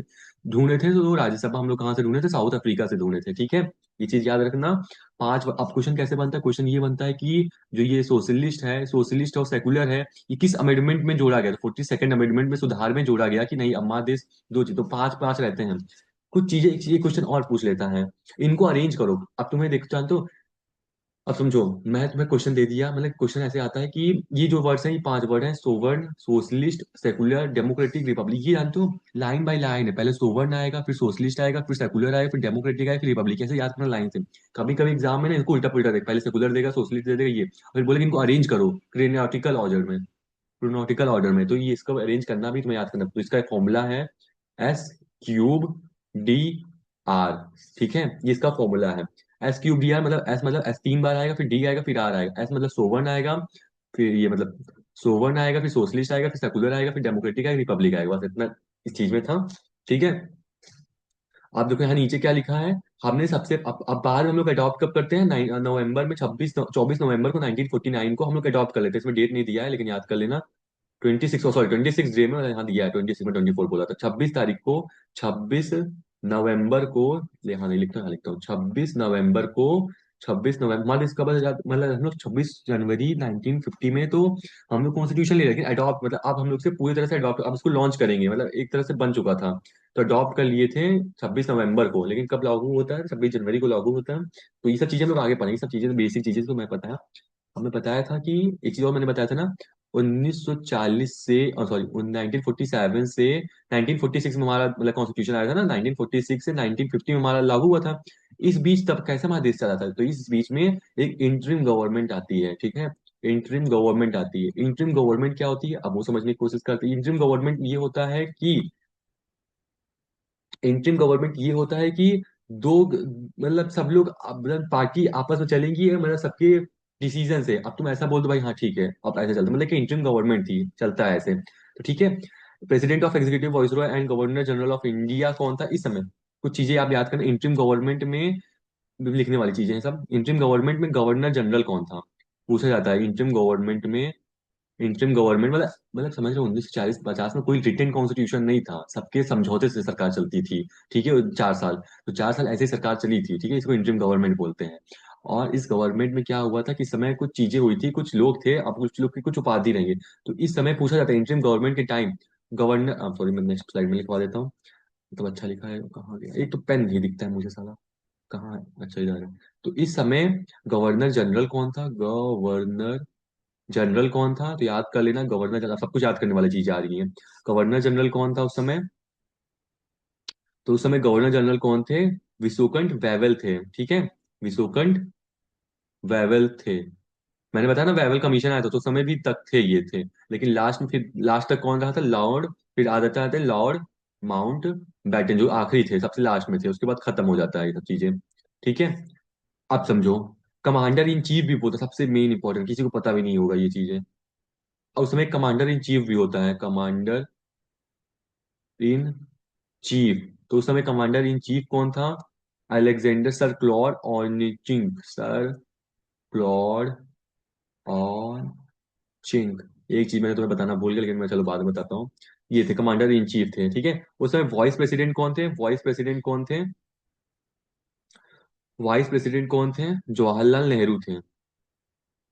ढूंढे थे, तो राज्यसभा हम लोग कहाँ से ढूंढे थे, साउथ अफ्रीका से ढूंढे थे, ठीक है। ये चीज याद रखना। पांच, अब क्वेश्चन कैसे बनता है, क्वेश्चन ये बनता है कि जो ये सोशलिस्ट है, सोशलिस्ट और सेकुलर है, ये किस अमेंडमेंट में जोड़ा गया, तो 42nd अमेंडमेंट में सुधार में जोड़ा गया कि नहीं, अम्मा देश दो चीज, तो पांच पांच रहते हैं। कुछ चीजें, एक चीज क्वेश्चन और पूछ लेता है, इनको अरेंज करो। अब तुम्हें देख जानते हो, अब समझो, मैं तुम्हें क्वेश्चन दे दिया, मतलब क्वेश्चन ऐसे आता है कि ये जो वर्ड्स हैं, ये पांच वर्ड हैं, sovereign, socialist, secular, democratic, Republic, ये जानते हो लाइन बाय लाइन है, पहले सोवर्न आएगा, फिर सोशलिस्ट आएगा, फिर सेकुलर आएगा, फिर डेमोक्रेटिक आएगा, फिर रिपब्लिक, ऐसे याद करना लाइन से। कभी कभी एग्जाम में ना इनको उल्टा पुल्टा देगा, पहले सेकुलर देगा, सोशलिस्ट दे देगा, ये फिर बोलेगा इनको अरेंज करो क्रोनोलॉजिकल ऑर्डर में, क्रोनोलॉजिकल ऑर्डर में, तो ये इसको अरेंज करना भी तुम्हें याद करना, तो इसका एक फॉर्मूला है S³ DR, ठीक है, ये इसका फॉर्मूला है। S³ DR मतलब एस मतलब एस 3 बार आएगा, फिर डी आएगा, फिर आर आएगा, एस मतलब सोवर्न आएगा, फिर ये मतलब सोवर्न आएगा, फिर सोशलिस्ट आएगा, फिर सेकुलर आएगा, फिर डेमोक्रेटिक आएगा, रिपब्लिक आएगा, बस इतना इस चीज में था, ठीक है। आप देखो यहाँ नीचे क्या लिखा है, हमने सबसे अब बाद में हम लोग अडॉप्ट कब करते हैं, नवंबर में 24 नवंबर को 1949 को हम लोग अडॉप्ट कर लेते हैं, इसमें डेट नहीं दिया है लेकिन याद कर लेना। 26, सॉरी 26 डे में, यहाँ दिया है 26 में, 24 बोला था, 26 तारीख को, 26 नवंबर को, यहाँ नहीं लिखता, यहाँ लिखता हूँ, 26 नवंबर को, 26 नवंबर हमारे इसका मतलब हम लोग 26 जनवरी 1950 में तो हम लोग कॉन्स्टिट्यूशन ले, लेकिन अडॉप्ट मतलब अब हम लोग से पूरी तरह से अडॉप्ट, अब इसको लॉन्च करेंगे, मतलब एक तरह से बन चुका था, तो अडॉप्ट कर लिए थे 26 नवंबर को, लेकिन कब लागू होता है, 26 जनवरी को लागू होता है। तो ये सब चीजें हम लोग आगे पढ़ेंगे, सब चीजें बेसिक चीजें तो मैं पता है। हमें बताया था कि एक चीज और मैंने बताया था ना, 1940 से, सॉरी 1947 से 1946 में हमारा मतलब कॉन्स्टिट्यूशन आया था ना, 1946 से 1950 में हमारा लागू हुआ था। इस बीच तब कैसे हमारा देश चला था, तो इस बीच में एक इंटरिम गवर्नमेंट आती है, ठीक है। इंटरिम गवर्नमेंट आती है, इंटरिम गवर्नमेंट क्या होती है, अब वो समझने की कोशिश करते हैं। इंटरिम गवर्नमेंट ये होता है कि, इंटरिम गवर्नमेंट ये होता है कि मतलब सब लोग मतलब पार्टी आपस में चलेंगी, मतलब सबके डिसीजन से, अब तुम ऐसा बोल दो भाई हाँ ठीक है अब ऐसे चलता, मतलब कि इंटरिम गवर्नमेंट थी, चलता है ऐसे, तो ठीक है। President of executive viceroy and governor general of India कौन था इस समय, कुछ चीजें आप याद करना इंटरिम गवर्नमेंट में, लिखने वाली चीजें हैं सब। इंटरिम गवर्नमेंट में गवर्नर जनरल कौन था, पूछा जाता है इंटरिम गवर्नमेंट में। इंटरिम गवर्नमेंट मतलब समझ रहे हो, 1940-50 में कोई रिटेन कॉन्स्टिट्यूशन नहीं था, सबके समझौते से सरकार चलती थी, ठीक है, 4 साल, तो 4 साल ऐसे ही सरकार चली थी, ठीक है, इसको इंटरिम गवर्नमेंट बोलते हैं। और इस गवर्नमेंट में क्या हुआ था कि इस समय कुछ चीजें हुई थी, कुछ लोग थे, अब कुछ लोग की कुछ उपाधि रहेंगे, तो इस समय पूछा जाता है इंटरिम गवर्नमेंट के टाइम, गवर्नर, सॉरी मैं नेक्स्ट स्लाइड में लिखवा देता हूँ, तो अच्छा लिखा है, कहाँ गया, एक तो पेन नहीं दिखता है मुझे साला, कहाँ है, अच्छा इधर है। तो इस समय गवर्नर जनरल कौन था, गवर्नर जनरल कौन था, तो याद कर लेना गवर्नर जनरल, सब कुछ याद करने वाली चीजें आ रही हैं। गवर्नर जनरल कौन था उस समय, तो उस समय गवर्नर जनरल कौन थे, विशोकंठ वेवल थे, ठीक है, विशोकंठ वेवल थे। मैंने बताया ना वेवल कमीशन आया था, तो उस समय भी तक थे ये थे, लेकिन लास्ट में, फिर लास्ट तक कौन रहा था, लॉर्ड, फिर आ जाता है लॉर्ड माउंट बैटन, जो आखिरी थे, सबसे लास्ट में थे, उसके बाद खत्म हो जाता है ये सब चीजें, ठीक है। अब समझो, कमांडर इन चीफ भी बोलता, सबसे मेन इंपॉर्टेंट, किसी को पता भी नहीं होगा ये चीजें। और उसमें कमांडर इन चीफ भी होता है, कमांडर इन चीफ, तो उस समय कमांडर इन चीफ कौन था, अलेक्जेंडर सर क्लॉड ऑर्निचिंग, सर क्लॉड ऑर्निचिंग। एक चीज मैंने तुम्हें बताना भूल गया, लेकिन मैं चलो बाद में बताता हूँ। ये थे कमांडर इन चीफ थे, ठीक है। उस समय वाइस प्रेसिडेंट कौन थे, वाइस प्रेसिडेंट कौन थे, वाइस प्रेसिडेंट कौन थे, जवाहरलाल नेहरू थे।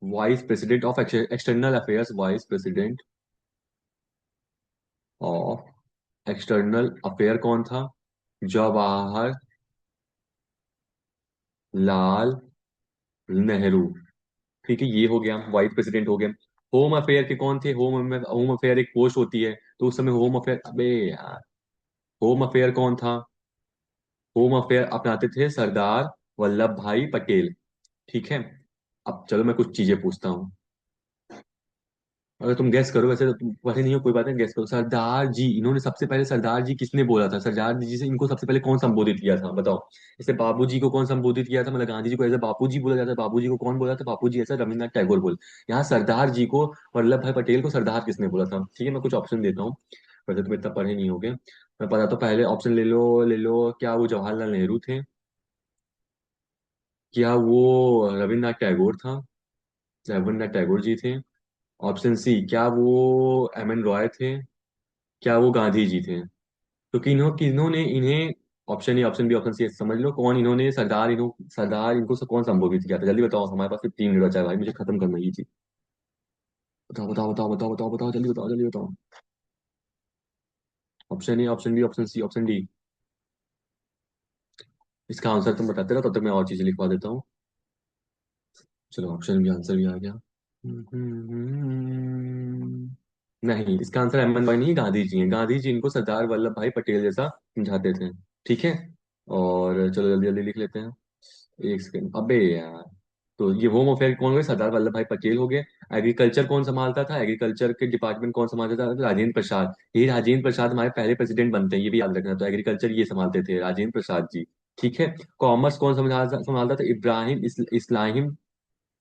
Vice president of external affairs, vice president of external affair कौन था, जवाहर लाल नेहरू, ठीक है, ये हो गया वाइस प्रेसिडेंट हो गया। होम अफेयर के कौन थे, होम अफेयर एक पोस्ट होती है, तो उस समय होम अफेयर, अबे यार, होम अफेयर कौन था, होम अफेयर अपनाते थे सरदार वल्लभ भाई पटेल, ठीक है। अब चलो मैं कुछ चीजें पूछता हूँ, अगर तुम गैस करो, वैसे तो तुम पढ़े नहीं हो, कोई बात नहीं, गैस करो, सरदार जी, इन्होंने सबसे पहले सरदार जी किसने बोला था, सरदार जी से इनको सबसे पहले कौन संबोधित किया था, बताओ। जैसे बाबू जी को कौन संबोधित किया था, मतलब गांधी जी को ऐसे बापू जी बोला जाता है, बाबू जी को कौन बोला था, बापू जी ऐसा रविन्द्रनाथ टैगोर बोल, यहाँ सरदार जी को, वल्लभ भाई पटेल को सरदार किसने बोला था, ठीक है। मैं कुछ ऑप्शन देता हूँ, वैसे तुम इतना पढ़े नहीं होगे, मैं पता, तो पहले ऑप्शन ले लो, क्या वो जवाहरलाल नेहरू थे, क्या वो रविन्द्रनाथ टैगोर था? रविन्द्रनाथ टैगोर जी थे। ऑप्शन सी, क्या वो एम एन रॉय थे? क्या वो गांधी जी थे? तो किन्हों किन्हों ने इन्हें, option A option B option C समझ लो, कौन इन्होंने सरदार इनको कौन संबोधित किया था? जल्दी बताओ, हमारे पास सिर्फ 3 मिनट बचा है भाई, मुझे खत्म करना ये चीज। बताओ बताओ बताओ बताओ बताओ बताओ, जल्दी बताओ जल्दी बताओ। Option A option B option C option D. इसका आंसर तुम बताते रहो, तब तक मैं और चीजें लिखवा देता हूँ। चलो, ऑप्शन भी आंसर भी आ गया। नहीं, इसका आंसर एम एन भाई नहीं, गांधी जी हैं। गांधी जी इनको सरदार वल्लभ भाई पटेल जैसा समझाते थे। ठीक है। और चलो जल्दी जल्दी लिख लेते हैं। एक सेकंड, अबे यार। तो ये होम अफेयर कौन हो गए? सरदार वल्लभ भाई पटेल हो गए। एग्रीकल्चर कौन संभालता था? एग्रीकल्चर के डिपार्टमेंट कौन संभालता था? राजेंद्र प्रसाद। ये राजेंद्र प्रसाद हमारे पहले प्रेसिडेंट बनते हैं, ये भी याद रखना। तो एग्रीकल्चर ये संभालते थे राजेंद्र प्रसाद जी। ठीक है। कॉमर्स कौन संभालता संभालता था? इब्राहिम इस्लाहिम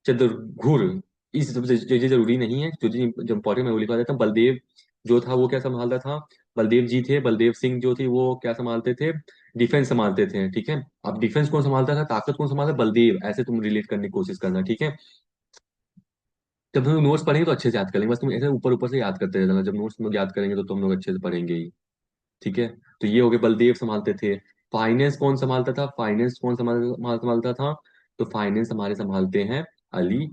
चंद्रघुर। इस सब चीजें जरूरी नहीं है, जो चीज जो इंपॉर्टेंट मैं वो लिखवा देता हूँ। बलदेव जो था वो क्या संभालता था? बलदेव जी थे। बलदेव सिंह जो थे वो क्या संभालते थे? डिफेंस संभालते थे। ठीक है। अब डिफेंस कौन संभालता था, ताकत कौन संभालता? बलदेव। ऐसे तुम रिलेट करने की कोशिश करना, ठीक है। जब तुम नोट्स पढ़ेंगे तो अच्छे से याद कर लेंगे, बस तुम ऐसे ऊपर ऊपर से याद करते रहना। जब नोट्स में याद करेंगे तो तुम लोग अच्छे से पढ़ेंगे ही। ठीक है। तो ये हो गए, बलदेव संभालते थे। फाइनेंस कौन संभालता था? फाइनेंस कौन संभालता था? तो फाइनेंस हमारे संभालते हैं अली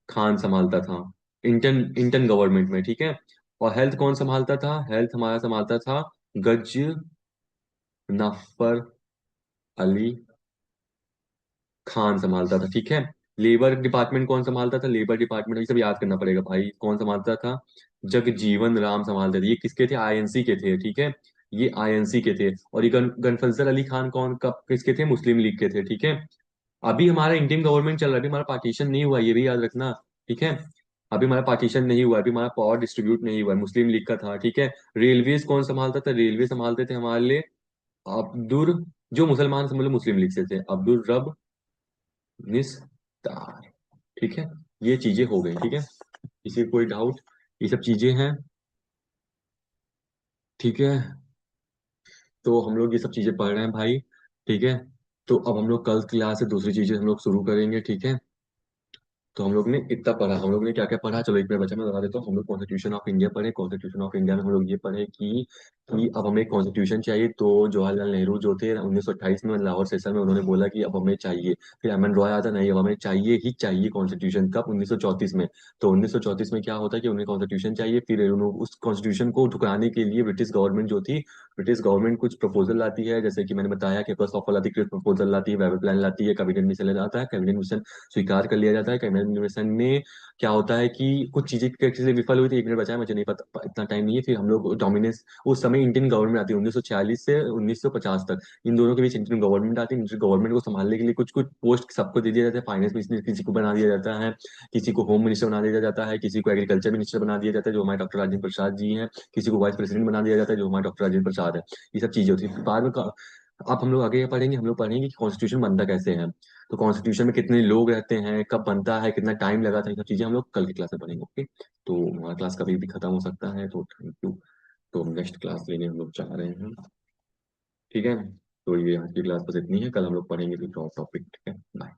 खान संभालता था, इंटर्न इंटर्न गवर्नमेंट में। ठीक है। और हेल्थ कौन संभालता था? हेल्थ हमारा संभालता था गज नफर अली खान संभालता था। ठीक है। लेबर डिपार्टमेंट कौन संभालता था? लेबर डिपार्टमेंट ये सब याद करना पड़ेगा भाई, कौन संभालता था? जगजीवन राम संभालते थे। ये किसके थे? आईएनसी के थे। ठीक है। ये आईएनसी के थे। और ये गनफजल अली खान कौन कब किसके थे? मुस्लिम लीग के थे। ठीक है। अभी हमारा इंडियन गवर्नमेंट चल रहा है, अभी हमारा पार्टीशन नहीं हुआ, ये भी याद रखना। ठीक है। अभी हमारा पार्टीशन नहीं हुआ, अभी हमारा पावर डिस्ट्रीब्यूट नहीं हुआ है, मुस्लिम लीग का था। ठीक है। रेलवेज कौन संभालता था? रेलवे संभालते थे हमारे लिए अब्दुल, जो मुसलमान समझ लो मुस्लिम लीग से थे, अब्दुल रब निस्तार। ठीक है। ये चीजें हो गई। ठीक है। किसी को कोई डाउट? ये सब चीजें हैं। ठीक है। तो हम लोग ये सब चीजें पढ़ रहे हैं भाई। ठीक है। तो अब हम लोग कल क्लास से दूसरी चीजें हम लोग शुरू करेंगे। ठीक है। तो हम लोग ने इतना पढ़ा, हम लोग ने क्या क्या पढ़ा, चलो एक मिनट बचा मैं बता देता हूँ। हम लोग कॉन्स्टिट्यूशन ऑफ इंडिया पढ़े। कॉन्स्टिट्यूशन ऑफ इंडिया में हम लोग ये पढ़े कि अब हमें कॉन्स्टिट्यूशन चाहिए। तो जवाहरलाल नेहरू जो थे 1928 में लाहौर सेशन में उन्होंने बोला कि अब हमें चाहिए। फिर एम एन रॉय आता, नहीं अब हमें चाहिए ही चाहिए कॉन्स्टिट्यूशन। कब? 1934 में। तो 1934 में क्या होता है कि उन्हें कॉन्स्टिट्यूशन चाहिए। फिर उस कॉन्स्टिट्यूशन को ठुकराने के लिए ब्रिटिश गवर्नमेंट जो थी, ब्रिटिश गवर्नमेंट कुछ प्रपोजल लाती है, जैसे कि मैंने बताया कि फर्स्ट ऑफ ऑल आती है, प्रपोजल लाती है, वेबर प्लान लाती है, कैबिनेट मिशन आता है, कैबिनेट मिशन स्वीकार कर लिया जाता है। कैबिनेट मिशन में क्या होता है कि कुछ चीजें कैसे से विफल हुई थी, एक मिनट बचा है, मुझे नहीं पता, इतना टाइम नहीं है। फिर हम लोग डोमिनेंस, उस समय इंडियन गवर्नमेंट आती है 1946 से 1950 तक, इन दोनों के बीच इंडियन गवर्नमेंट आती है। इंडियन गवर्नमेंट को संभालने के लिए कुछ कुछ पोस्ट सबको दे दिया जाता है। फाइनेंस मिनिस्टर किसी को बना दिया जाता है, किसी को होम मिनिस्टर बना दिया जाता है, किसी को एग्रीकल्चर मिनिस्टर बना दिया जाता है जो हमारे डॉक्टर राजेंद्र प्रसाद जी हैं, किसी को वाइस प्रेसिडेंट बना दिया जाता है जो हमारे डॉक्टर राजेंद्र प्रसाद है। ये सब चीजें होती है। फिर बाद में अब हम लोग आगे पढ़ेंगे, हम लोग पढ़ेंगे कि कॉन्स्टिट्यूशन बनता कैसे है। तो कॉन्स्टिट्यूशन में कितने लोग रहते हैं, कब बनता है, कितना टाइम लगा था, ये सब चीजें हम लोग कल की क्लास में पढ़ेंगे। ओके। तो हमारा क्लास कभी भी खत्म हो सकता है, तो थैंक यू। तो नेक्स्ट क्लास लेने हम लोग चाह रहे हैं। ठीक है। तो ये आज की क्लास बस इतनी है, कल हम लोग पढ़ेंगे कुछ और टॉपिक। ठीक है। बाय।